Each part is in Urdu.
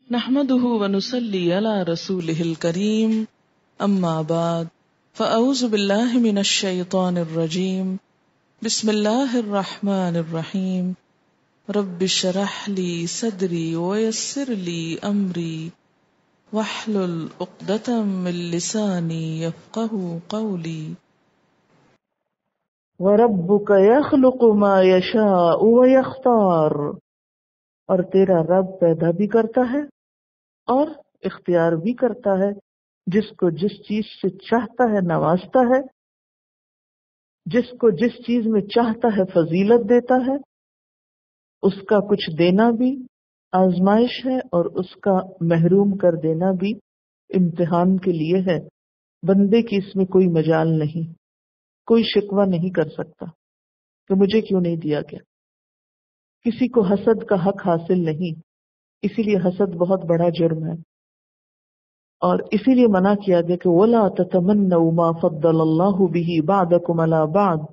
نحمده ونصلي على رسوله الكريم اما بعد فاعوذ بالله من الشيطان الرجيم بسم الله الرحمن الرحيم رب اشرح لي صدري ويسر لي امري واحلل عقدة من لساني يفقهوا قولي وَرَبُّكَ يَخْلُقُ مَا يَشَاءُ وَيَخْتَارُ، اور تیرا رب پیدا بھی کرتا ہے اور اختیار بھی کرتا ہے، جس کو جس چیز سے چاہتا ہے نوازتا ہے، جس کو جس چیز میں چاہتا ہے فضیلت دیتا ہے، اس کا کچھ دینا بھی آزمائش ہے اور اس کا محروم کر دینا بھی امتحان کے لیے ہے۔ بندے کی اس میں کوئی مجال نہیں، کوئی شکوہ نہیں کر سکتا کہ مجھے کیوں نہیں دیا گیا۔ کسی کو حسد کا حق حاصل نہیں، اسی لیے حسد بہت بڑا جرم ہے، اور اسی لیے منع کیا گیا کہ وَلَا تَتَمَنَّوْا مَا فَضَّلَ اللَّهُ بِهِ بَعْضَكُمْ عَلَى بَعْضٍ،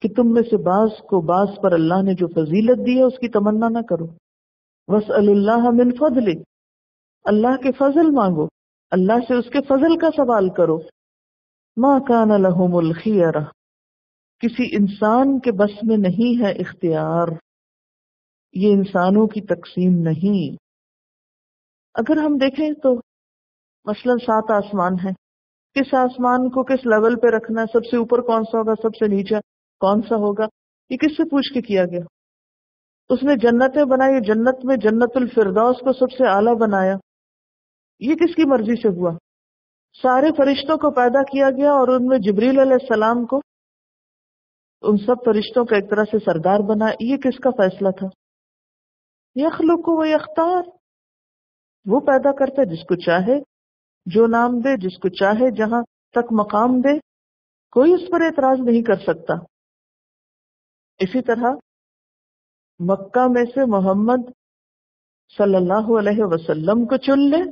کہ تم میں سے بعض کو بعض پر اللہ نے جو فضیلت دی ہے اس کی تمنا نہ کرو۔ وَاسْأَلُوا اللَّهَ مِنْ فَضْلِهِ، اللہ کے فضل مانگو، اللہ سے اس کے فضل کا سوال کرو۔ مَا كَانَ لَهُمُ الْخِيَرَةُ، کسی انسان کے بس میں نہیں ہے اختیار، یہ انسانوں کی تقسیم نہیں۔ اگر ہم دیکھیں تو مثلا 7 آسمان ہیں، کس آسمان کو کس لیول پہ رکھنا ہے، سب سے اوپر کون سا ہوگا، سب سے نیچے کون سا ہوگا، یہ کس سے پوچھ کے کیا گیا؟ اس نے جنتیں بنائی، جنت میں جنت الفردوس کو سب سے اعلیٰ بنایا، یہ کس کی مرضی سے ہوا؟ سارے فرشتوں کو پیدا کیا گیا اور ان میں جبریل علیہ السلام کو ان سب فرشتوں کا ایک طرح سے سردار بنا، یہ کس کا فیصلہ تھا؟ یخلق و یختار، وہ پیدا کرتا ہے جس کو چاہے، جو نام دے، جس کو چاہے جہاں تک مقام دے، کوئی اس پر اعتراض نہیں کر سکتا۔ اسی طرح مکہ میں سے محمد صلی اللہ علیہ وسلم کو چن لے،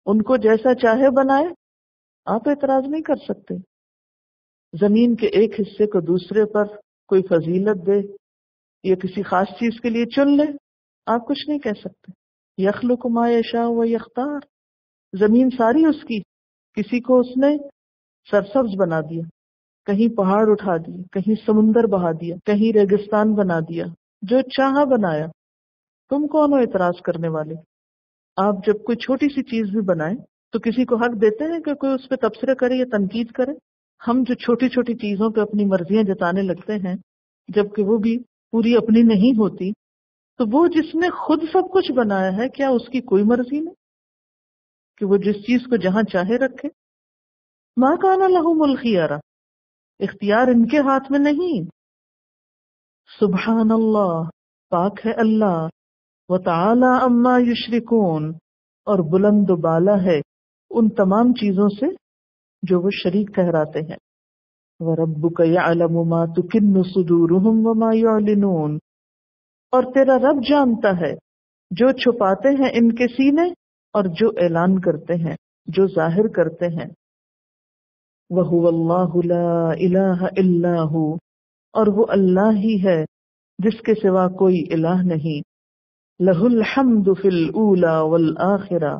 ان کو جیسا چاہے بنائے، آپ اعتراض نہیں کر سکتے۔ زمین کے ایک حصے کو دوسرے پر کوئی فضیلت دے یا کسی خاص چیز کے لیے چن لے، آپ کچھ نہیں کہہ سکتے۔ یخلق ما یشاء و یختار، زمین ساری اس کی، کسی کو اس نے سرسبز بنا دیا، کہیں پہاڑ اٹھا دیے، کہیں سمندر بہا دیا، کہیں ریگستان بنا دیا، جو چاہا بنایا۔ تم کون ہو اعتراض کرنے والے؟ آپ جب کوئی چھوٹی سی چیز بھی بنائیں تو کسی کو حق دیتے ہیں کہ کوئی اس پہ تبصرہ کرے یا تنقید کرے؟ ہم جو چھوٹی چھوٹی چیزوں پہ اپنی مرضیاں جتانے لگتے ہیں جبکہ وہ بھی پوری اپنی نہیں ہوتی، تو وہ جس نے خود سب کچھ بنایا ہے، کیا اس کی کوئی مرضی نہیں کہ وہ جس چیز کو جہاں چاہے رکھے؟ ما کان لہم الخیارہ، اختیار ان کے ہاتھ میں نہیں۔ سبحان اللہ، پاک ہے اللہ، وتعالی عما یشرکون، اور بلند و بالا ہے ان تمام چیزوں سے جو وہ شریک ٹھہراتے ہیں۔ وَرَبُّكَ يَعْلَمُ مَا تُكِنُّ صُدُورُهُمْ وَمَا يُعْلِنُونَ، اور تیرا رب جانتا ہے جو چھپاتے ہیں ان کے سینے اور جو اعلان کرتے ہیں، جو ظاہر کرتے ہیں۔ وَهُوَ اللَّهُ لَا إِلَٰهَ إِلَّا هُوَ، اور وہ اللہ ہی ہے جس کے سوا کوئی الہ نہیں۔ لَهُ الْحَمْدُ فِي الْأُولَى وَالْآخِرَةِ،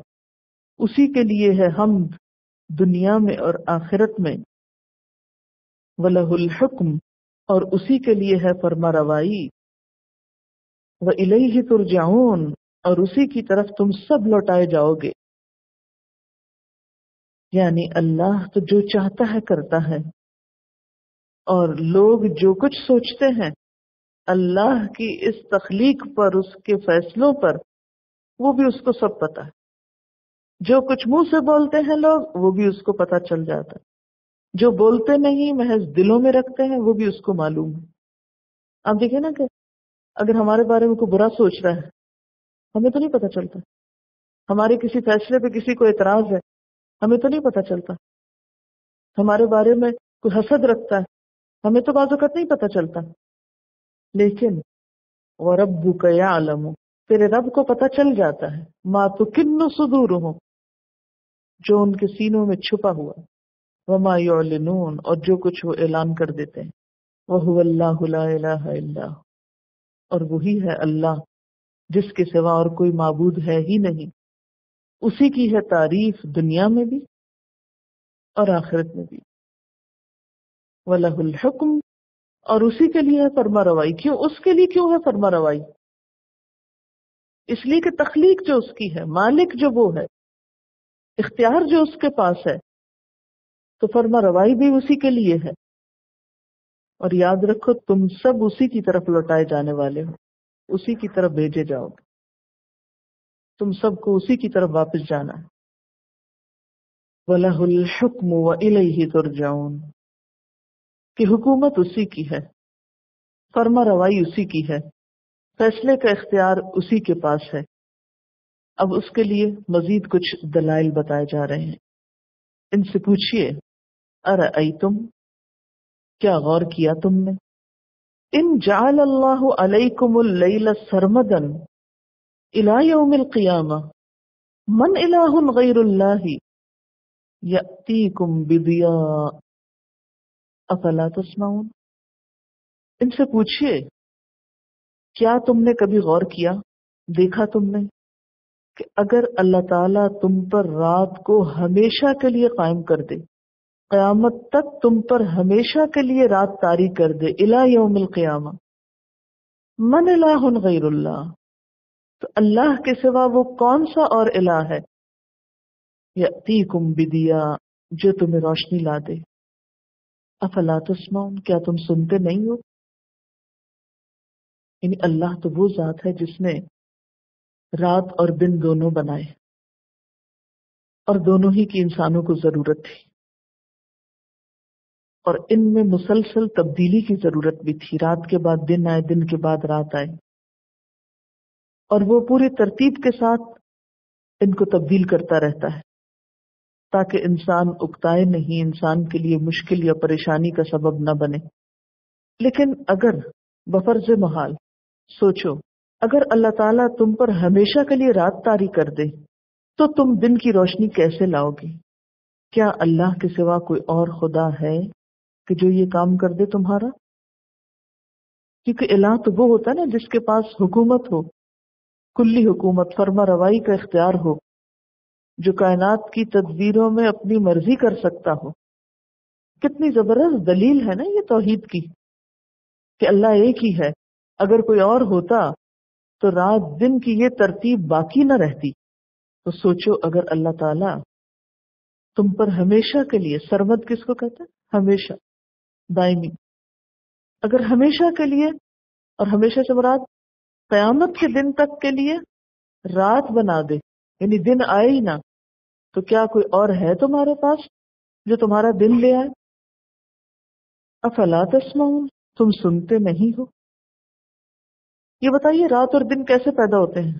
اسی کے لیے ہے حمد دنیا میں اور آخرت میں۔ وَلَهُ الْحُكْمُ، اور اسی کے لیے ہے فرما روائی۔ وَإِلَيْهِ تُرْجَعُونَ، اور اسی کی طرف تم سب لوٹائے جاؤ گے۔ یعنی اللہ تو جو چاہتا ہے کرتا ہے، اور لوگ جو کچھ سوچتے ہیں اللہ کی اس تخلیق پر، اس کے فیصلوں پر، وہ بھی اس کو سب پتا ہے۔ جو کچھ منہ سے بولتے ہیں لوگ، وہ بھی اس کو پتا چل جاتا ہے۔ جو بولتے نہیں محض دلوں میں رکھتے ہیں، وہ بھی اس کو معلوم ہے۔ آپ دیکھیں نا کہ اگر ہمارے بارے میں کوئی برا سوچ رہا ہے، ہمیں تو نہیں پتا چلتا۔ ہمارے کسی فیصلے پہ کسی کو اعتراض ہے، ہمیں تو نہیں پتا چلتا۔ ہمارے بارے میں کوئی حسد رکھتا ہے، ہمیں تو بعض اوقات نہیں پتا چلتا۔ لیکن وَرَبُّكَ يَعْلَمُ، تیرے رب کو پتا چل جاتا ہے، مَا تُكِنُّ صُدُورُهُمْ، جو ان کے سینوں میں چھپا ہوا، وَمَا يُعْلِنُونَ، اور جو کچھ وہ اعلان کر دیتے ہیں۔ وَهُوَ اللَّهُ لَا إِلَٰهَ إِلَّا هُوَ، اور وہی ہے اللہ جس کے سوا اور کوئی معبود ہے ہی نہیں۔ اسی کی ہے تعریف دنیا میں بھی اور آخرت میں بھی. وَلَهُ الْحُكْمُ، اور اسی کے لیے ہے فرما روائی. کیوں اس کے لیے کیوں ہے فرما روائی؟ اس لیے کہ تخلیق جو اس کی ہے، مالک جو وہ ہے، اختیار جو اس کے پاس ہے، تو فرما روائی بھی اسی کے لیے ہے. اور یاد رکھو تم سب اسی کی طرف لوٹائے جانے والے ہو، اسی کی طرف بھیجے جاؤ گے، تم سب کو اسی کی طرف واپس جانا ہے. وَلَهُ الْحُكْمُ وَإِلَيْهِ تُرْجَعُونَ، کہ حکومت اسی کی ہے، فرما روائی اسی کی ہے، فیصلے کا اختیار اسی کے پاس ہے. اب اس کے لیے مزید کچھ دلائل بتائے جا رہے ہیں. ان سے پوچھئے ارأیتم، کیا غور کیا تم نے، ان جعل اللہ علیکم اللیل سرمدا الی یوم القیامہ من الہ غیر اللہ یأتیکم بضیاء افلا تسمعون. ان سے پوچھئے کیا تم نے کبھی غور کیا، دیکھا تم نے کہ اگر اللہ تعالیٰ تم پر رات کو ہمیشہ کے لیے قائم کر دے، قیامت تک تم پر ہمیشہ کے لیے رات طاری کر دے، الی یوم القیامہ، من الہ غیر اللہ، تو اللہ کے سوا وہ کون سا اور الہ ہے، یأتیکم بدیاء، جو تمہیں روشنی لا دے، افلا تسمعون، کیا تم سنتے نہیں ہو. یعنی اللہ تو وہ ذات ہے جس نے رات اور دن دونوں بنائے، اور دونوں ہی کی انسانوں کو ضرورت تھی، اور ان میں مسلسل تبدیلی کی ضرورت بھی تھی. رات کے بعد دن آئے، دن کے بعد رات آئے، اور وہ پوری ترتیب کے ساتھ ان کو تبدیل کرتا رہتا ہے تاکہ انسان اکتائے نہیں، انسان کے لیے مشکل یا پریشانی کا سبب نہ بنے. لیکن اگر بفرض محال سوچو، اگر اللہ تعالیٰ تم پر ہمیشہ کے لیے رات طاری کر دے تو تم دن کی روشنی کیسے لاؤ گے؟ کیا اللہ کے سوا کوئی اور خدا ہے کہ جو یہ کام کر دے تمہارا؟ کیونکہ الہ تو وہ ہوتا ہے نا جس کے پاس حکومت ہو، کلی حکومت، فرما روائی کا اختیار ہو، جو کائنات کی تدبیروں میں اپنی مرضی کر سکتا ہو. کتنی زبردست دلیل ہے نا یہ توحید کی کہ اللہ ایک ہی ہے. اگر کوئی اور ہوتا تو رات دن کی یہ ترتیب باقی نہ رہتی. تو سوچو اگر اللہ تعالیٰ تم پر ہمیشہ کے لیے، سرمد کس کو کہتے ہیں؟ ہمیشہ، دائمی، اگر ہمیشہ کے لیے، اور ہمیشہ سے مراد قیامت کے دن تک کے لیے رات بنا دے، یعنی دن آئے ہی نہ، تو کیا کوئی اور ہے تمہارے پاس جو تمہارا دن لے آئے؟ افلا تسمعون، تم سنتے نہیں ہو. یہ بتائیے رات اور دن کیسے پیدا ہوتے ہیں؟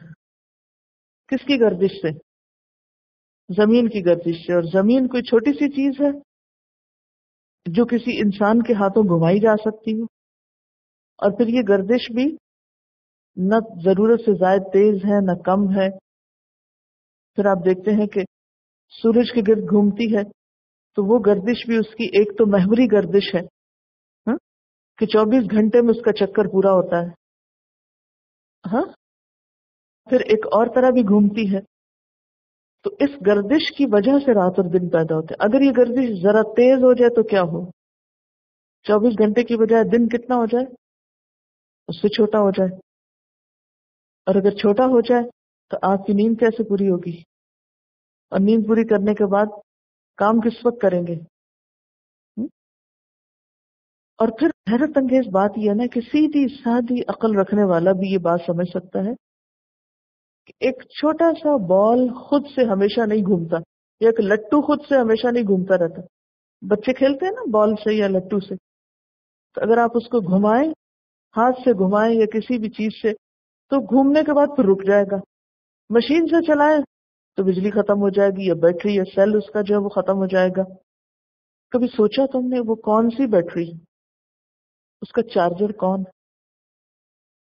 کس کی گردش سے؟ زمین کی گردش سے. اور زمین کوئی چھوٹی سی چیز ہے جو کسی انسان کے ہاتھوں گھمائی جا سکتی ہو، اور پھر یہ گردش بھی نہ ضرورت سے زائد تیز ہے نہ کم ہے. پھر آپ دیکھتے ہیں کہ سورج کے گرد گھومتی ہے تو وہ گردش بھی اس کی ایک تو محوری گردش ہے کہ 24 گھنٹے میں اس کا چکر پورا ہوتا ہے، پھر ایک اور طرح بھی گھومتی ہے. تو اس گردش کی وجہ سے رات اور دن پیدا ہوتے ہیں. اگر یہ گردش ذرا تیز ہو جائے تو کیا ہو؟ 24 گھنٹے کی بجائے دن کتنا ہو جائے؟ اس سے چھوٹا ہو جائے. اور اگر چھوٹا ہو جائے تو آپ کی نیند کیسے پوری ہوگی؟ اور نیند پوری کرنے کے بعد کام کس وقت کریں گے؟ اور پھر حیرت انگیز بات یہ ہے نا کہ سیدھی سادھی عقل رکھنے والا بھی یہ بات سمجھ سکتا ہے کہ ایک چھوٹا سا بال خود سے ہمیشہ نہیں گھومتا، یا ایک لٹو خود سے ہمیشہ نہیں گھومتا رہتا. بچے کھیلتے ہیں نا بال سے یا لٹو سے، تو اگر آپ اس کو گھمائیں، ہاتھ سے گھمائیں یا کسی بھی چیز سے، تو گھومنے کے بعد پھر رک جائے گا. مشین سے چلائیں تو بجلی ختم ہو جائے گی، یا بیٹری یا سیل اس کا جو ہے وہ ختم ہو جائے گا. کبھی سوچا تم نے وہ کون سی بیٹری، اس کا چارجر کون،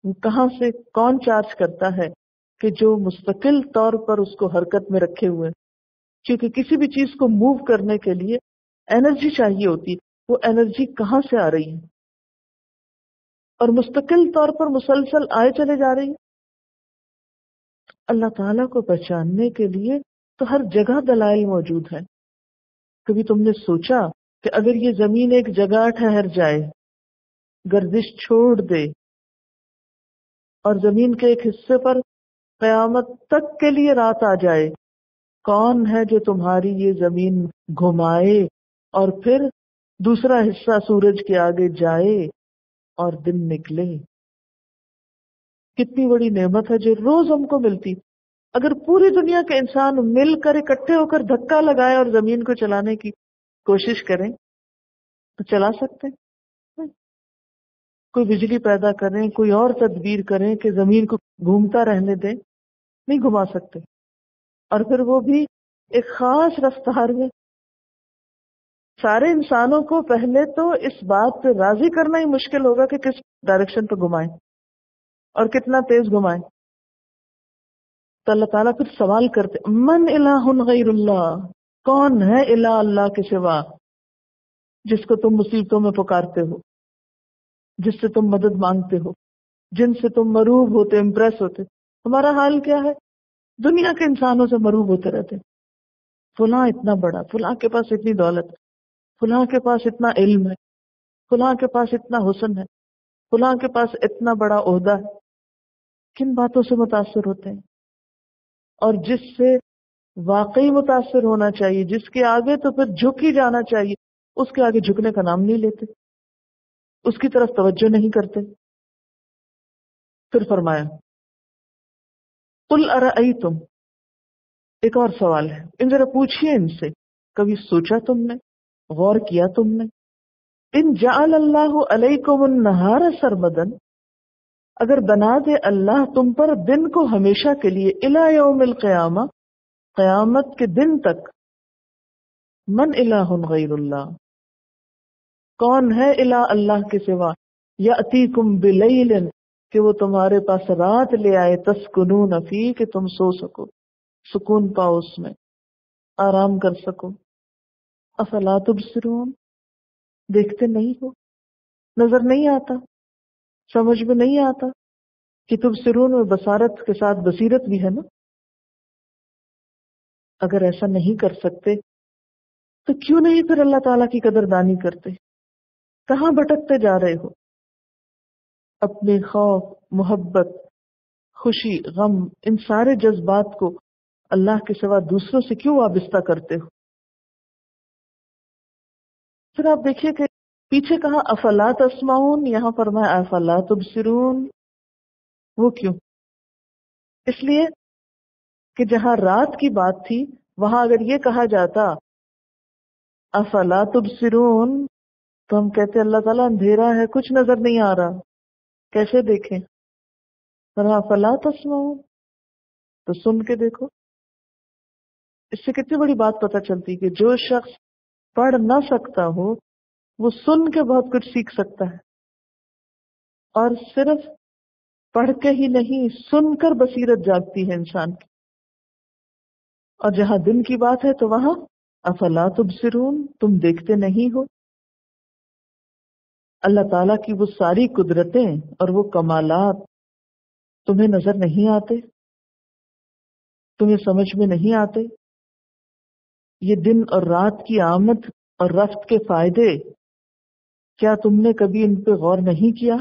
وہ کہاں سے کون چارج کرتا ہے کہ جو مستقل طور پر اس کو حرکت میں رکھے ہوئے؟ کیونکہ کسی بھی چیز کو موو کرنے کے لیے انرجی چاہیے ہوتی، وہ انرجی کہاں سے آ رہی ہے اور مستقل طور پر مسلسل آئے چلے جا رہی ہے. اللہ تعالیٰ کو پہچاننے کے لیے تو ہر جگہ دلائل موجود ہیں. کبھی تم نے سوچا کہ اگر یہ زمین ایک جگہ ٹھہر جائے، گردش چھوڑ دے، اور زمین کے ایک حصے پر قیامت تک کے لیے رات آ جائے، کون ہے جو تمہاری یہ زمین گھمائے اور پھر دوسرا حصہ سورج کے آگے جائے اور دن نکلے؟ کتنی بڑی نعمت ہے جو روز ہم کو ملتی. اگر پوری دنیا کے انسان مل کر اکٹھے ہو کر دھکا لگائے اور زمین کو چلانے کی کوشش کریں تو چلا سکتے ہیں؟ کوئی بجلی پیدا کریں، کوئی اور تدبیر کریں کہ زمین کو گھومتا رہنے دیں، نہیں گھما سکتے. اور پھر وہ بھی ایک خاص رفتار میں. سارے انسانوں کو پہلے تو اس بات پہ راضی کرنا ہی مشکل ہوگا کہ کس ڈائریکشن پہ گھمائیں اور کتنا تیز گھمائیں. تو اللہ تعالیٰ پھر سوال کرتے، من الہ غیر اللہ، کون ہے الہ اللہ کے سوا جس کو تم مصیبتوں میں پکارتے ہو، جس سے تم مدد مانگتے ہو، جن سے تم مروب ہوتے، امپریس ہوتے. ہمارا حال کیا ہے؟ دنیا کے انسانوں سے مروب ہوتے رہتے. فلاں اتنا بڑا، فلاں کے پاس اتنی دولت، فلاں کے پاس اتنا علم ہے، فلاں کے پاس اتنا حسن ہے، فلاں کے پاس اتنا بڑا عہدہ ہے. کن باتوں سے متاثر ہوتے ہیں؟ اور جس سے واقعی متاثر ہونا چاہیے، جس کے آگے تو پھر جھک ہی جانا چاہیے، اس کے آگے جھکنے کا نام نہیں لیتے، اس کی طرف توجہ نہیں کرتے. پھر فرمایا قل ارأیتم، ایک اور سوال ہے، ان ذرا پوچھئے ان سے، کبھی سوچا تم نے، غور کیا تم نے؟ ان جعل اللہ علیکم النہار سرمدن، اگر بنا دے اللہ تم پر دن کو ہمیشہ کے لیے، الی یوم القیامہ، قیامت کے دن تک، من الہ غیر اللہ، کون ہے الہ اللہ کے سوا، یاتیکم بلیل، کہ وہ تمہارے پاس رات لے آئے، تسکنون فی، کہ تم سو سکو، سکون پاؤ، اس میں آرام کر سکو. افلا تبصرون، دیکھتے نہیں ہو، نظر نہیں آتا، سمجھ میں نہیں آتا کہ تبصرون میں بصارت کے ساتھ بصیرت بھی ہے نا. اگر ایسا نہیں کر سکتے تو کیوں نہیں پھر اللہ تعالیٰ کی قدردانی کرتے؟ کہاں بھٹکتے جا رہے ہو؟ اپنے خوف، محبت، خوشی، غم، ان سارے جذبات کو اللہ کے سوا دوسروں سے کیوں وابستہ کرتے ہو؟ پھر آپ دیکھیے کہ پیچھے کہا افلا تسمعون، یہاں فرمایا افلا تبصرون. وہ کیوں؟ اس لیے کہ جہاں رات کی بات تھی وہاں اگر یہ کہا جاتا افلا تبصرون تو ہم کہتے اللہ تعالیٰ اندھیرا ہے، کچھ نظر نہیں آ رہا، کیسے دیکھیں؟ فرمایا افلا تسمعون، تو سن کے دیکھو. اس سے کتنی بڑی بات پتہ چلتی کہ جو شخص پڑھ نہ سکتا ہو وہ سن کے بہت کچھ سیکھ سکتا ہے، اور صرف پڑھ کے ہی نہیں، سن کر بصیرت جاگتی ہے انسان کی. اور جہاں دن کی بات ہے تو وہاں افلا تبصرون، تم دیکھتے نہیں ہو. اللہ تعالیٰ کی وہ ساری قدرتیں اور وہ کمالات تمہیں نظر نہیں آتے، تمہیں سمجھ میں نہیں آتے؟ یہ دن اور رات کی آمد اور رفت کے فائدے، کیا تم نے کبھی ان پہ غور نہیں کیا؟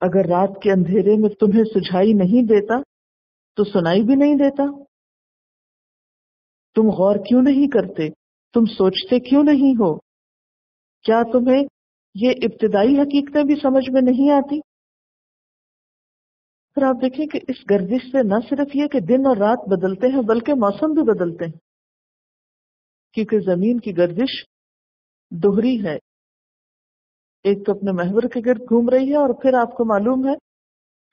اگر رات کے اندھیرے میں تمہیں سجھائی نہیں دیتا تو سنائی بھی نہیں دیتا. تم غور کیوں نہیں کرتے؟ تم سوچتے کیوں نہیں ہو؟ کیا تمہیں یہ ابتدائی حقیقتیں بھی سمجھ میں نہیں آتی؟ پھر آپ دیکھیں کہ اس گردش سے نہ صرف یہ کہ دن اور رات بدلتے ہیں بلکہ موسم بھی بدلتے ہیں، کیونکہ زمین کی گردش دوہری ہے. ایک تو اپنے محور کے گرد گھوم رہی ہے، اور پھر آپ کو معلوم ہے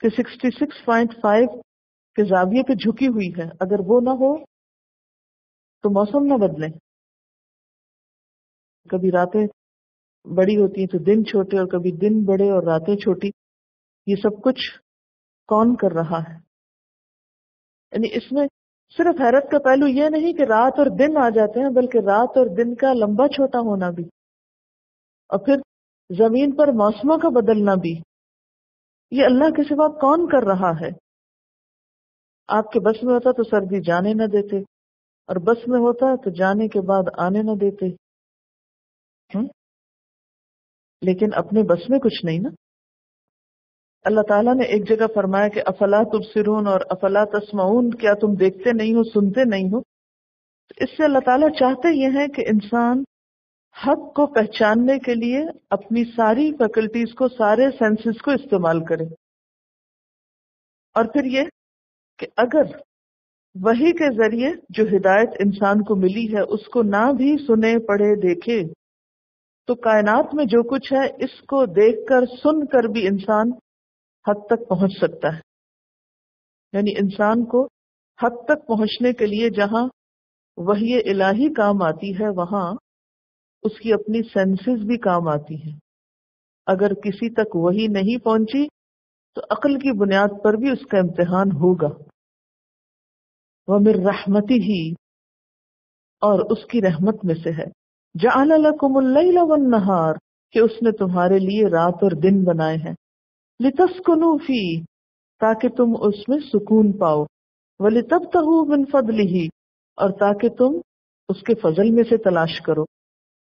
کہ 66.5 کے زاویے پہ جھکی ہوئی ہے. اگر وہ نہ ہو تو موسم نہ بدلے. کبھی راتیں بڑی ہوتی ہیں تو دن چھوٹے، اور کبھی دن بڑے اور راتیں چھوٹی. یہ سب کچھ کون کر رہا ہے؟ یعنی اس میں صرف حیرت کا پہلو یہ نہیں کہ رات اور دن آ جاتے ہیں، بلکہ رات اور دن کا لمبا چھوٹا ہونا بھی، اور پھر زمین پر موسموں کا بدلنا بھی. یہ اللہ کے سوا کون کر رہا ہے؟ آپ کے بس میں ہوتا تو سردی جانے نہ دیتے، اور بس میں ہوتا تو جانے کے بعد آنے نہ دیتے۔ ہم؟ لیکن اپنے بس میں کچھ نہیں نا۔ اللہ تعالیٰ نے ایک جگہ فرمایا کہ افلا تبصرون اور افلا تسمعون، کیا تم دیکھتے نہیں ہو، سنتے نہیں ہو؟ اس سے اللہ تعالیٰ چاہتے یہ ہیں کہ انسان حق کو پہچاننے کے لیے اپنی ساری فیکلٹیز کو، سارے سینسز کو استعمال کرے، اور پھر یہ کہ اگر وحی کے ذریعے جو ہدایت انسان کو ملی ہے اس کو نہ بھی سنے پڑھے دیکھے، تو کائنات میں جو کچھ ہے اس کو دیکھ کر سن کر بھی انسان حق تک پہنچ سکتا ہے۔ یعنی انسان کو حق تک پہنچنے کے لیے جہاں وحی الہی کام آتی ہے وہاں اس کی اپنی سینسز بھی کام آتی ہیں۔ اگر کسی تک وحی نہیں پہنچی تو عقل کی بنیاد پر بھی اس کا امتحان ہوگا۔ وَمِن رَحْمَتِهِ، اور اس کی رحمت میں سے ہے، جَعَلَ لَكُمُ اللَّيْلَ وَالنَّهَارَ، کہ اس نے تمہارے لیے رات اور دن بنائے ہیں، لِتَسْكُنُوا فِيهِ، تاکہ تم اس میں سکون پاؤ، وَلِتَبْتَغُوا مِن فَضْلِهِ، اور تاکہ تم اس کے فضل میں سے تلاش کرو۔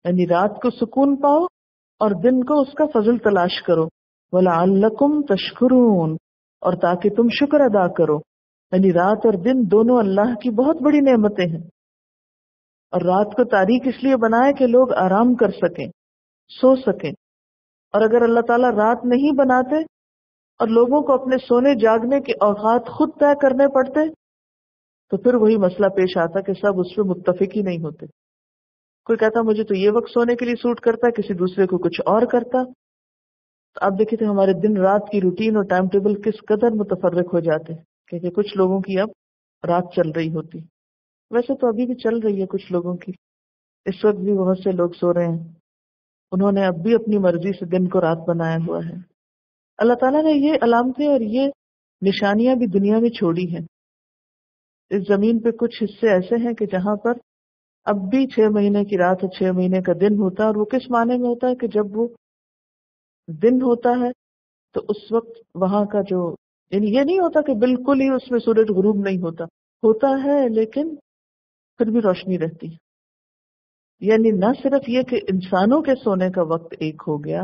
یعنی رات کو سکون پاؤ اور دن کو اس کا فضل تلاش کرو، وَلَعَلَّكُمْ تَشْكُرُونَ، اور تاکہ تم شکر ادا کرو۔ یعنی رات اور دن دونوں اللہ کی بہت بڑی نعمتیں ہیں، اور رات کو تاریک اس لیے بنایا کہ لوگ آرام کر سکیں، سو سکیں، اور اگر اللہ تعالیٰ رات نہیں بناتے اور لوگوں کو اپنے سونے جاگنے کے اوقات خود طے کرنے پڑتے تو پھر وہی مسئلہ پیش آتا کہ سب اس پہ متفق ہی نہیں ہوتے۔ کوئی کہتا مجھے تو یہ وقت سونے کے لیے سوٹ کرتا ہے، کسی دوسرے کو کچھ اور کرتا۔ تو آپ دیکھیں تو ہمارے دن رات کی روٹین اور ٹائم ٹیبل کس قدر متفرق ہو جاتے ہیں، کیونکہ کچھ لوگوں کی اب رات چل رہی ہوتی، ویسے تو ابھی بھی چل رہی ہے کچھ لوگوں کی، اس وقت بھی بہت سے لوگ سو رہے ہیں، انہوں نے اب بھی اپنی مرضی سے دن کو رات بنایا ہوا ہے۔ اللہ تعالیٰ نے یہ علامتیں اور یہ نشانیاں بھی دنیا میں چھوڑی ہیں۔ اس زمین پہ کچھ حصے ایسے ہیں کہ جہاں پر اب بھی 6 مہینے کی رات اور 6 مہینے کا دن ہوتا ہے، اور وہ کس معنی میں ہوتا ہے کہ جب وہ دن ہوتا ہے تو اس وقت وہاں کا جو، یعنی یہ نہیں ہوتا کہ بالکل ہی اس میں سورج غروب نہیں ہوتا ہے، لیکن پھر بھی روشنی رہتی ہے۔ یعنی نہ صرف یہ کہ انسانوں کے سونے کا وقت ایک ہو گیا،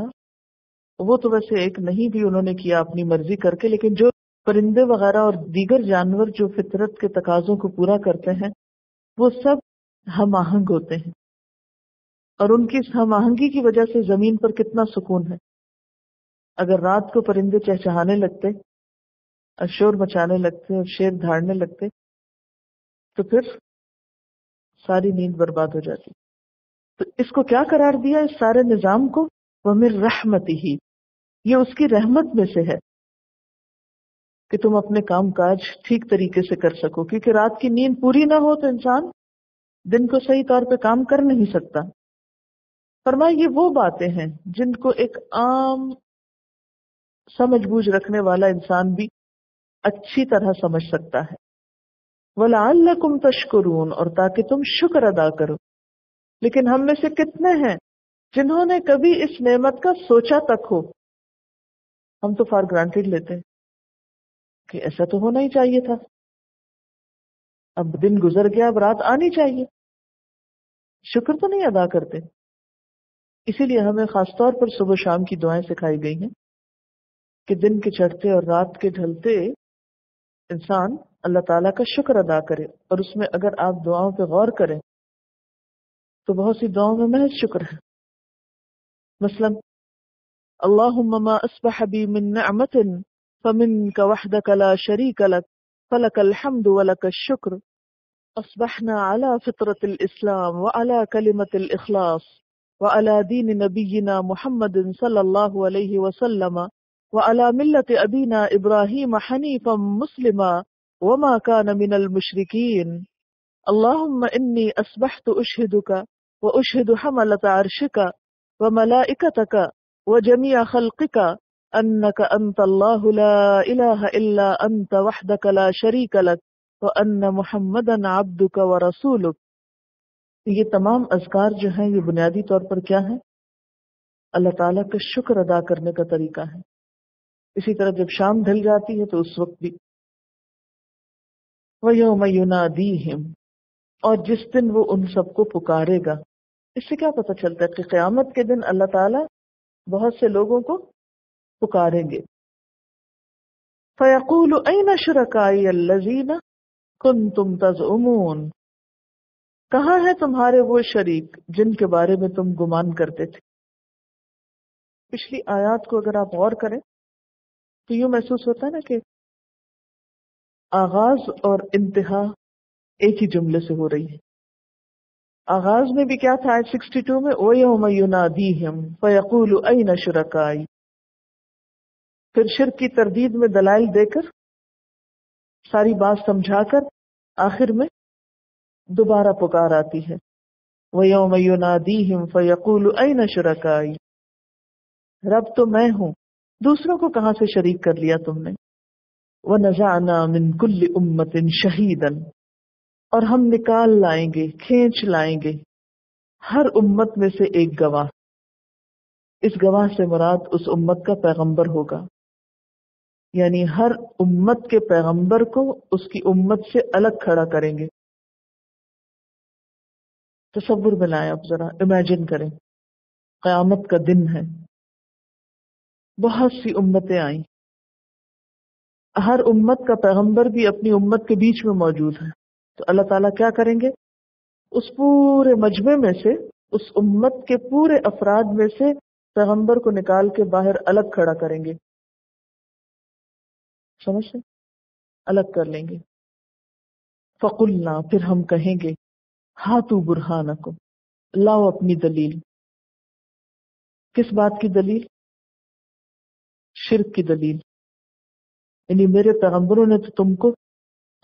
وہ تو ویسے ایک نہیں بھی انہوں نے کیا اپنی مرضی کر کے، لیکن جو پرندے وغیرہ اور دیگر جانور جو فطرت کے تقاضوں کو پورا کرتے ہیں وہ سب ہم آہنگ ہوتے ہیں، اور ان کی اس ہم آہنگی کی وجہ سے زمین پر کتنا سکون ہے۔ اگر رات کو پرندے چہچہانے لگتے اور شور مچانے لگتے اور شیر دھاڑنے لگتے تو پھر ساری نیند برباد ہو جاتی۔ تو اس کو کیا قرار دیا اس سارے نظام کو؟ وَمِن رَحْمَتِهِ، یہ اس کی رحمت میں سے ہے کہ تم اپنے کام کاج ٹھیک طریقے سے کر سکو، کیونکہ رات کی نیند پوری نہ ہو تو انسان دن کو صحیح طور پہ کام کر نہیں سکتا۔ فرمایا یہ وہ باتیں ہیں جن کو ایک عام سمجھ بوجھ رکھنے والا انسان بھی اچھی طرح سمجھ سکتا ہے۔ وَلَعَلَّكُمْ تَشْكُرُونَ، اور تاکہ تم شکر ادا کرو۔ لیکن ہم میں سے کتنے ہیں جنہوں نے کبھی اس نعمت کا سوچا تک ہو؟ ہم تو فار گرانٹیڈ لیتے ہیں کہ ایسا تو ہونا ہی چاہیے تھا، اب دن گزر گیا، اب رات آنی چاہیے، شکر تو نہیں ادا کرتے۔ اسی لیے ہمیں خاص طور پر صبح شام کی دعائیں سکھائی گئی ہیں کہ دن کے چڑھتے اور رات کے ڈھلتے انسان اللہ تعالیٰ کا شکر ادا کرے، اور اس میں اگر آپ دعاؤں پہ غور کریں تو بہت سی دعاؤں میں محض شکر ہے۔ مثلا اللہم ما اصبح بی من نعمت فمنک وحدک لا شریک لک فلک الحمد ولک الشکر، اصبحنا على فطرة الاسلام وعلى كلمة الاخلاص وعلى دین نبینا محمد صلی اللہ علیہ وسلم وعلى ملة ابینا ابراہیم حنیفا مسلما وما كان من المشرکین، اللهم انی اصبحت اشهدک واشهد حملة عرشک وملائکتک وجميع خلقک انک انت اللہ لا الہ الا انت وحدک لا شریک لک وان محمدا عبدک ورسولک۔ یہ تمام اذکار جو ہیں یہ بنیادی طور پر کیا ہیں؟ اللہ تعالیٰ کا شکر ادا کرنے کا طریقہ ہے۔ اسی طرح جب شام ڈھل جاتی ہے تو اس وقت بھی وَيَوْمَ يُنَادِيهِمْ، اور جس دن وہ ان سب کو پکارے گا۔ اس سے کیا پتہ چلتا ہے کہ قیامت کے دن اللہ تعالیٰ بہت سے لوگوں کو پکاریں گے۔ فَيَقُولُ أَيْنَ شُرَكَائِيَ الَّذِينَ كُنْتُمْ تَزْعُمُونَ، کہاں ہے تمہارے وہ شریک جن کے بارے میں تم گمان کرتے تھے۔ پچھلی آیات کو اگر آپ غور کریں تو یوں محسوس ہوتا ہے نا کہ آغاز اور انتہا ایک ہی جملے سے ہو رہی ہے۔ آغاز میں بھی کیا تھا آیت 62 میں، وَيَوْمَ يُنَادِيهِمْ فَيَقُولُ أَيْنَ شُرَكَائِي، پھر شرک کی تردید میں دلائل دے کر، ساری بات سمجھا کر، آخر میں دوبارہ پکار آتی ہے، وَيَوْمَ يُنَادِيهِمْ فَيَقُولُ أَيْنَ شُرَكَائِي، رب تو میں ہوں، دوسروں کو کہاں سے شریک کر لیا تم نے۔ وَنَزَعْنَا مِن كُلِّ أُمَّةٍ شَهِيدًا، اور ہم نکال لائیں گے، کھینچ لائیں گے ہر امت میں سے ایک گواہ۔ اس گواہ سے مراد اس امت کا پیغمبر ہوگا، یعنی ہر امت کے پیغمبر کو اس کی امت سے الگ کھڑا کریں گے۔ تصور میں لائیں، آپ ذرا امیجن کریں، قیامت کا دن ہے، بہت سی امتیں آئیں، ہر امت کا پیغمبر بھی اپنی امت کے بیچ میں موجود ہے، تو اللہ تعالیٰ کیا کریں گے؟ اس پورے مجمع میں سے، اس امت کے پورے افراد میں سے پیغمبر کو نکال کے باہر الگ کھڑا کریں گے، سمجھتے؟ الگ کر لیں گے۔ فَقُلْنَا، پھر ہم کہیں گے، ہاتوا برہانکم، لاؤ اپنی دلیل۔ کس بات کی دلیل؟ شرک کی دلیل، یعنی میرے پیغمبروں نے تو تم کو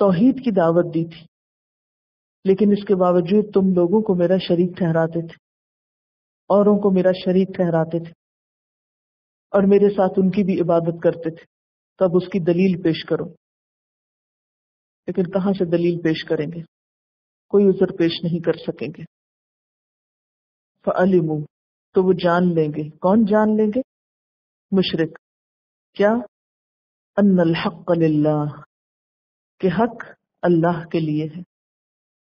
توحید کی دعوت دی تھی، لیکن اس کے باوجود تم لوگوں کو میرا شریک ٹھہراتے تھے، اوروں کو میرا شریک ٹھہراتے تھے، اور میرے ساتھ ان کی بھی عبادت کرتے تھے، تو اب اس کی دلیل پیش کرو۔ لیکن کہاں سے دلیل پیش کریں گے؟ کوئی عذر پیش نہیں کر سکیں گے۔ فَعَلِمُوا، تو وہ جان لیں گے، کون جان لیں گے؟ مشرک، کیا؟ ان الحق للہ، کہ حق اللہ کے لیے ہے۔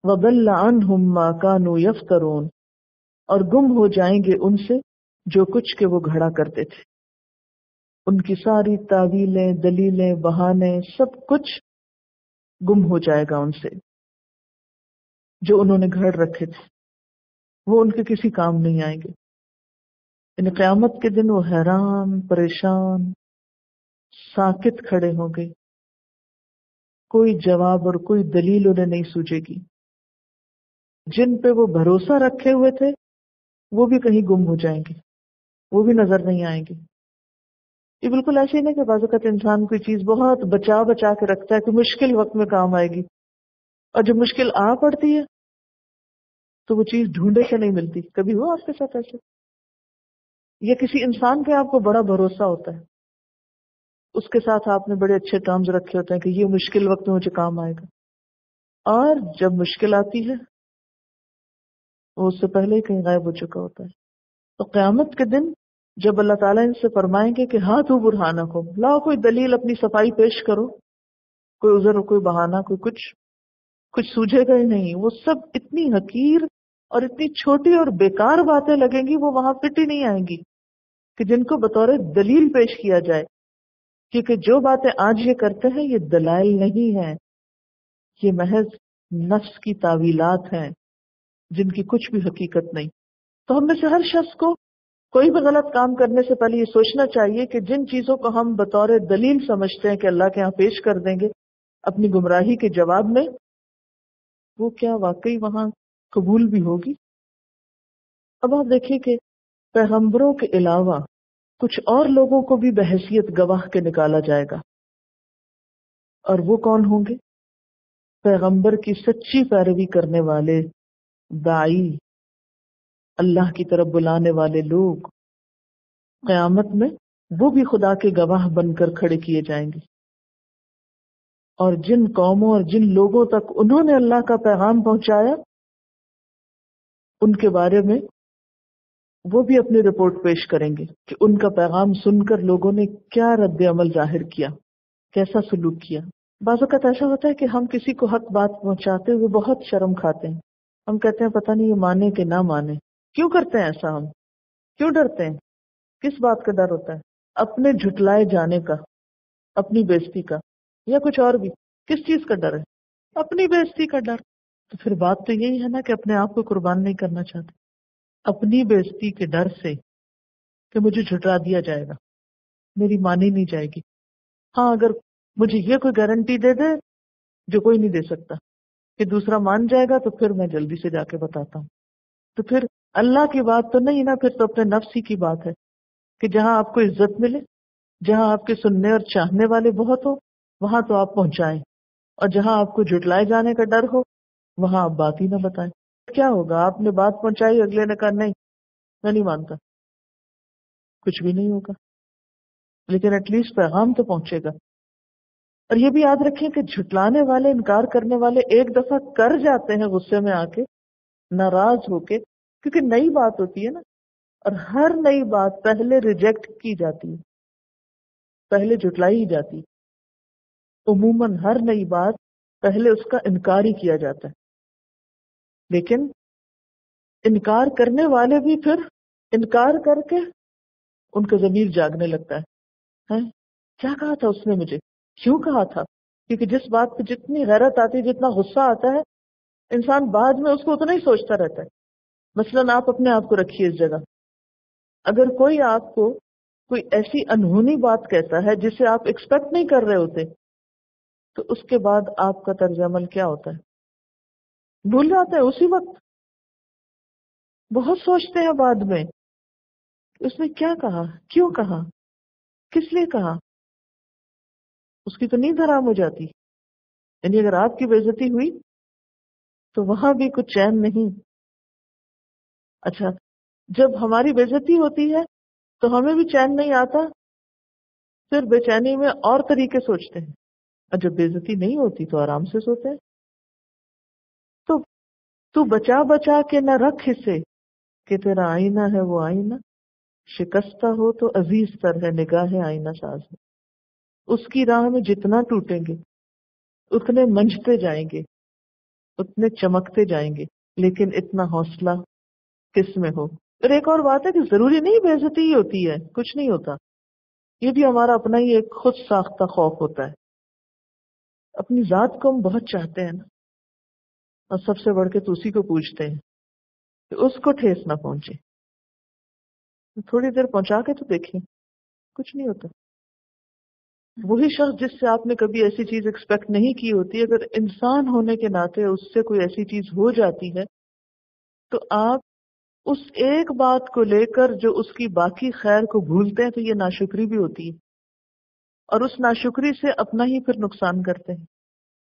وَضَلَّ عَنْهُمْ مَا كَانُوا يَفْتَرُونَ، اور گم ہو جائیں گے ان سے جو کچھ کہ وہ گھڑا کرتے تھے۔ ان کی ساری تعویلیں، دلیلیں، بہانے، سب کچھ گم ہو جائے گا ان سے، جو انہوں نے گھڑ رکھے تھے، وہ ان کے کسی کام نہیں آئیں گے۔ یعنی قیامت کے دن وہ حیران، پریشان، ساکت کھڑے ہوں گے، کوئی جواب اور کوئی دلیل انہیں نہیں سوجے گی۔ جن پہ وہ بھروسہ رکھے ہوئے تھے وہ بھی کہیں گم ہو جائیں گے، وہ بھی نظر نہیں آئیں گے۔ یہ بالکل ایسے ہی نہیں کہ بعض اوقات انسان کوئی چیز بہت بچا بچا کے رکھتا ہے کہ مشکل وقت میں کام آئے گی، اور جب مشکل آ پڑتی ہے تو وہ چیز ڈھونڈے سے نہیں ملتی۔ کبھی ہوا آپ کے ساتھ ایسے؟ یا کسی انسان پہ آپ کو بڑا بھروسہ ہوتا ہے، اس کے ساتھ آپ نے بڑے اچھے ٹرمز رکھے ہوتے ہیں کہ یہ مشکل وقت میں مجھے کام آئے گا، اور جب مشکل آتی ہے وہ اس سے پہلے ہی کہیں غائب ہو چکا ہوتا ہے۔ تو قیامت کے دن جب اللہ تعالیٰ ان سے فرمائیں گے کہ ہاتوا برہانکم، لاؤ کوئی دلیل، اپنی صفائی پیش کرو، کوئی عذر، کوئی بہانہ، کوئی کچھ سوجھے گا ہی نہیں۔ وہ سب اتنی حقیر اور اتنی چھوٹی اور بیکار باتیں لگیں گی، وہ وہاں فٹ ہی نہیں آئیں گی کہ جن کو بطور دلیل پیش کیا جائے، کیونکہ جو باتیں آج یہ کرتے ہیں یہ دلائل نہیں ہیں، یہ محض نفس کی تعویلات ہیں جن کی کچھ بھی حقیقت نہیں۔ تو ہم میں سے ہر شخص کو کوئی بھی غلط کام کرنے سے پہلے یہ سوچنا چاہیے کہ جن چیزوں کو ہم بطور دلیل سمجھتے ہیں کہ اللہ کے ہاں پیش کر دیں گے اپنی گمراہی کے جواب میں، وہ کیا واقعی وہاں قبول بھی ہوگی؟ اب آپ دیکھیے کہ پیغمبروں کے علاوہ کچھ اور لوگوں کو بھی بحیثیت گواہ کے نکالا جائے گا، اور وہ کون ہوں گے؟ پیغمبر کی سچی پیروی کرنے والے داعی، اللہ کی طرف بلانے والے لوگ قیامت میں وہ بھی خدا کے گواہ بن کر کھڑے کیے جائیں گے، اور جن قوموں اور جن لوگوں تک انہوں نے اللہ کا پیغام پہنچایا ان کے بارے میں وہ بھی اپنی رپورٹ پیش کریں گے کہ ان کا پیغام سن کر لوگوں نے کیا رد عمل ظاہر کیا، کیسا سلوک کیا۔ بعض اوقات ایسا ہوتا ہے کہ ہم کسی کو حق بات پہنچاتے ہوئے بہت شرم کھاتے ہیں. ہم کہتے ہیں پتہ نہیں یہ مانے کہ نہ مانے. کیوں کرتے ہیں ایسا؟ ہم کیوں ڈرتے ہیں؟ کس بات کا ڈر ہوتا ہے؟ اپنے جھٹلائے جانے کا، اپنی بےزتی کا، یا کچھ اور بھی؟ کس چیز کا ڈر ہے؟ اپنی بےزتی کا ڈر. تو پھر بات تو یہی ہے نا کہ اپنے آپ کو قربان نہیں کرنا چاہتے، اپنی بےزتی کے ڈر سے کہ مجھے جھٹلا دیا جائے گا، میری مانی نہیں جائے گی. ہاں اگر مجھے یہ کوئی گارنٹی دے دے جو کوئی نہیں دے سکتا کہ دوسرا مان جائے گا، تو پھر میں جلدی سے جا کے بتاتا ہوں. تو پھر اللہ کی بات تو نہیں نا، پھر تو اپنے نفس ہی کی بات ہے کہ جہاں آپ کو عزت ملے، جہاں آپ کے سننے اور چاہنے والے بہت ہو، وہاں تو آپ پہنچائیں، اور جہاں آپ کو جھٹلائے جانے کا ڈر ہو وہاں آپ بات ہی نہ بتائیں. کیا ہوگا؟ آپ نے بات پہنچائی، اگلے نے کہا نہیں میں نہیں مانتا، کچھ بھی نہیں ہوگا، لیکن ایٹ لیسٹ پیغام تو پہنچے گا. اور یہ بھی یاد رکھیں کہ جھٹلانے والے، انکار کرنے والے ایک دفعہ کر جاتے ہیں غصے میں آ کے، ناراض ہو کے، کیونکہ نئی بات ہوتی ہے نا، اور ہر نئی بات پہلے ریجیکٹ کی جاتی ہے، پہلے جھٹلائی ہی جاتی ہے. عموماً ہر نئی بات پہلے اس کا انکار ہی کیا جاتا ہے. لیکن انکار کرنے والے بھی پھر انکار کر کے ان کا ضمیر جاگنے لگتا ہے، ہیں کیا کہا تھا اس نے مجھے، کیوں کہا تھا؟ کیونکہ جس بات پہ جتنی غیرت آتی ہے، جتنا غصہ آتا ہے، انسان بعد میں اس کو اتنا ہی سوچتا رہتا ہے. مثلاً آپ اپنے آپ کو رکھیے اس جگہ، اگر کوئی آپ کو کوئی ایسی انہونی بات کہتا ہے جسے آپ ایکسپیکٹ نہیں کر رہے ہوتے، تو اس کے بعد آپ کا طرز عمل کیا ہوتا ہے؟ بھول جاتے ہیں اسی وقت. بہت سوچتے ہیں بعد میں اس نے کیا کہا، کیوں کہا، کس لیے کہا. اس کی تو نیند حرام ہو جاتی. یعنی اگر آپ کی بے عزتی ہوئی تو وہاں بھی کچھ چین نہیں. اچھا، جب ہماری بے عزتی ہوتی ہے تو ہمیں بھی چین نہیں آتا، پھر بے چینی میں اور طریقے سوچتے ہیں، اور جب بے عزتی نہیں ہوتی تو آرام سے سوتے ہیں. تو بچا بچا کے نہ رکھ اسے کہ تیرا آئینہ ہے وہ آئینہ، شکستہ ہو تو عزیز تر ہے نگاہ آئینہ ساز ہے. اس کی راہ میں جتنا ٹوٹیں گے اتنے منجھتے جائیں گے، اتنے چمکتے جائیں گے، لیکن اتنا حوصلہ کس میں ہو. اور ایک اور بات ہے کہ ضروری نہیں بے عزتی ہی ہوتی ہے، کچھ نہیں ہوتا. یہ بھی ہمارا اپنا ہی ایک خود ساختہ خوف ہوتا ہے. اپنی ذات کو ہم بہت چاہتے ہیں نا، اور سب سے بڑھ کے تو اسی کو پوچھتے ہیں کہ اس کو ٹھیس نہ پہنچے. تھوڑی دیر پہنچا کے تو دیکھیں، کچھ نہیں ہوتا. وہی شخص جس سے آپ نے کبھی ایسی چیز ایکسپیکٹ نہیں کی ہوتی، اگر انسان ہونے کے ناطے اس سے کوئی ایسی چیز ہو جاتی ہے تو آپ اس ایک بات کو لے کر جو اس کی باقی خیر کو بھولتے ہیں، تو یہ ناشکری بھی ہوتی ہے، اور اس ناشکری سے اپنا ہی پھر نقصان کرتے ہیں.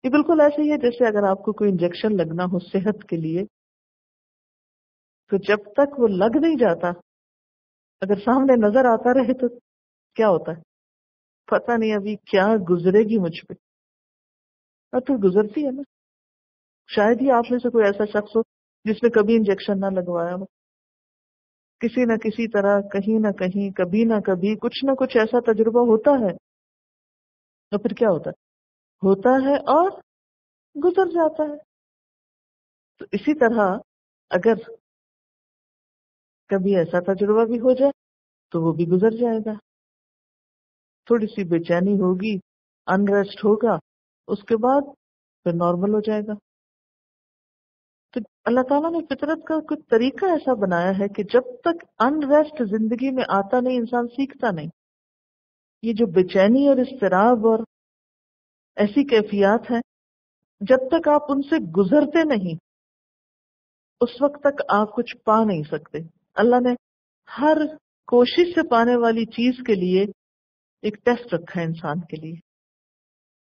یہ بالکل ایسے ہی ہے جیسے اگر آپ کو کوئی انجیکشن لگنا ہو صحت کے لیے، تو جب تک وہ لگ نہیں جاتا، اگر سامنے نظر آتا رہے تو کیا ہوتا ہے؟ پتہ نہیں ابھی کیا گزرے گی مجھ پہ، اور تو گزرتی ہے نا. شاید ہی آپ میں سے کوئی ایسا شخص ہو جس نے کبھی انجیکشن نہ لگوایا ہو. کسی نہ کسی طرح، کہیں نہ کہیں، کبھی نہ کبھی کچھ نہ کچھ ایسا تجربہ ہوتا ہے. تو پھر کیا ہوتا ہے اور گزر جاتا ہے. تو اسی طرح اگر کبھی ایسا تجربہ بھی ہو جائے تو وہ بھی گزر جائے گا. تھوڑی سی بے چینی ہوگی، انریسٹ ہوگا، اس کے بعد پھر نارمل ہو جائے گا. تو اللہ تعالیٰ نے فطرت کا کچھ طریقہ ایسا بنایا ہے کہ جب تک انریسٹ زندگی میں آتا نہیں، انسان سیکھتا نہیں. یہ جو بے چینی اور اضطراب اور ایسی کیفیات ہیں، جب تک آپ ان سے گزرتے نہیں اس وقت تک آپ کچھ پا نہیں سکتے. اللہ نے ہر کوشش سے پانے والی چیز کے لیے ایک ٹیسٹ رکھا ہے انسان کے لیے.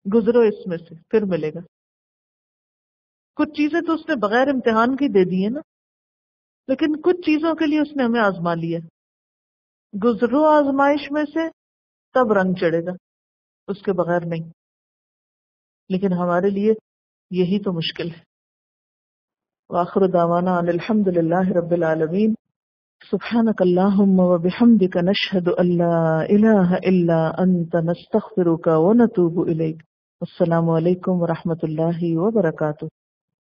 گزرو اس میں سے پھر ملے گا. کچھ چیزیں تو اس نے بغیر امتحان کی دے دی ہیں نا، لیکن کچھ چیزوں کے لیے اس نے ہمیں آزما لیا. گزرو آزمائش میں سے تب رنگ چڑھے گا، اس کے بغیر نہیں. لیکن ہمارے لیے یہی تو مشکل ہے. وآخر دعوانا ان الحمد للہ رب العالمین. سبحانک اللہم وبحمدک نشہد ان لا الہ الا انت نستغفرک ونتوب الیک. السلام علیکم ورحمۃ اللہ وبرکاتہ۔